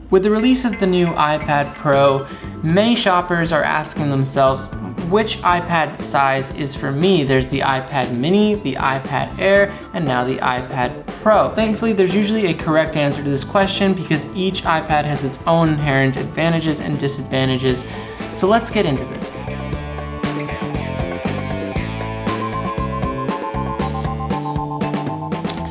With the release of the new iPad Pro, many shoppers are asking themselves, which iPad size is for me? There's the iPad mini, the iPad Air, and now the iPad Pro. Thankfully, there's usually a correct answer to this question because each iPad has its own inherent advantages and disadvantages. So let's get into this.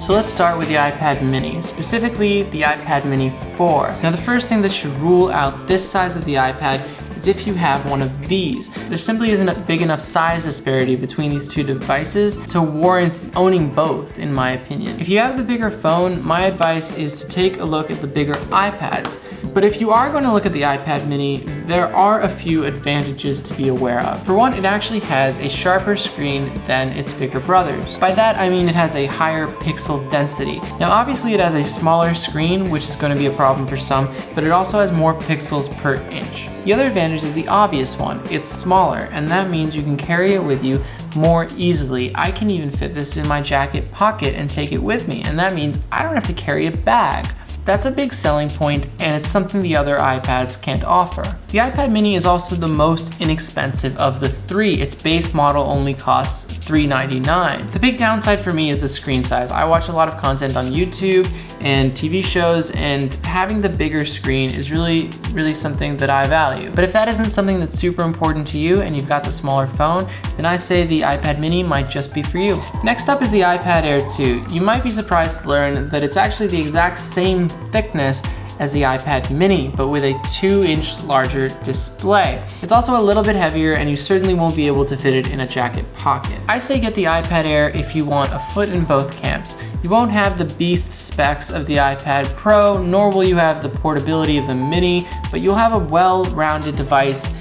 So let's start with the iPad mini, specifically the iPad mini 4. Now the first thing that should rule out this size of the iPad is if you have one of these. There simply isn't a big enough size disparity between these two devices to warrant owning both, in my opinion. If you have the bigger phone, my advice is to take a look at the bigger iPads. But if you are going to look at the iPad mini, there are a few advantages to be aware of. For one, it actually has a sharper screen than its bigger brothers. By that, I mean it has a higher pixel density. Now, obviously it has a smaller screen, which is going to be a problem for some, but it also has more pixels per inch. The other advantage is the obvious one. It's smaller, and that means you can carry it with you more easily. I can even fit this in my jacket pocket and take it with me, and that means I don't have to carry a bag. That's a big selling point, and it's something the other iPads can't offer. The iPad mini is also the most inexpensive of the three. Its base model only costs $399. The big downside for me is the screen size. I watch a lot of content on YouTube and TV shows, and having the bigger screen is really something that I value. But if that isn't something that's super important to you and you've got the smaller phone, then I say the iPad mini might just be for you. Next up is the iPad Air 2. You might be surprised to learn that it's actually the exact same thickness as the iPad mini, but with a 2-inch larger display. It's also a little bit heavier, and you certainly won't be able to fit it in a jacket pocket. I say get the iPad Air if you want a foot in both camps. You won't have the beast specs of the iPad Pro, nor will you have the portability of the mini, but you'll have a well-rounded device,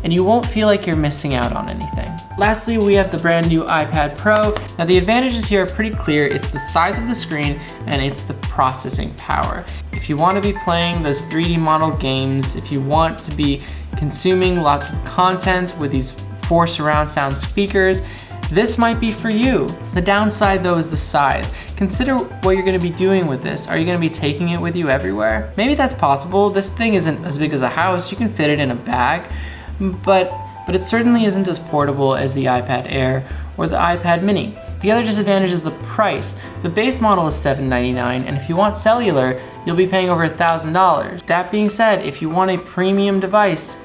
and you won't feel like you're missing out on anything. Lastly, we have the brand new iPad Pro. Now the advantages here are pretty clear. It's the size of the screen and it's the processing power. If you want to be playing those 3D model games, if you want to be consuming lots of content with these 4 surround sound speakers, this might be for you. The downside though is the size. Consider what you're gonna be doing with this. Are you gonna be taking it with you everywhere? Maybe that's possible. This thing isn't as big as a house. You can fit it in a bag, but it certainly isn't as portable as the iPad Air or the iPad mini. The other disadvantage is the price. The base model is $799, and if you want cellular, you'll be paying over $1,000. That being said, if you want a premium device,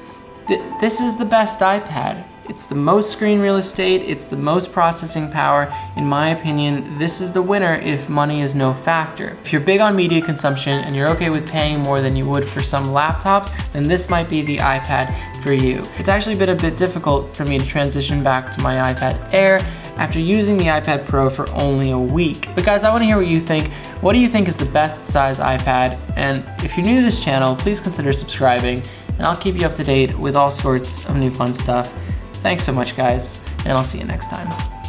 this is the best iPad. It's the most screen real estate, it's the most processing power. In my opinion, this is the winner if money is no factor. If you're big on media consumption and you're okay with paying more than you would for some laptops, then this might be the iPad for you. It's actually been a bit difficult for me to transition back to my iPad Air after using the iPad Pro for only a week. But guys, I wanna hear what you think. What do you think is the best size iPad? And if you're new to this channel, please consider subscribing, and I'll keep you up to date with all sorts of new fun stuff. Thanks so much, guys, and I'll see you next time.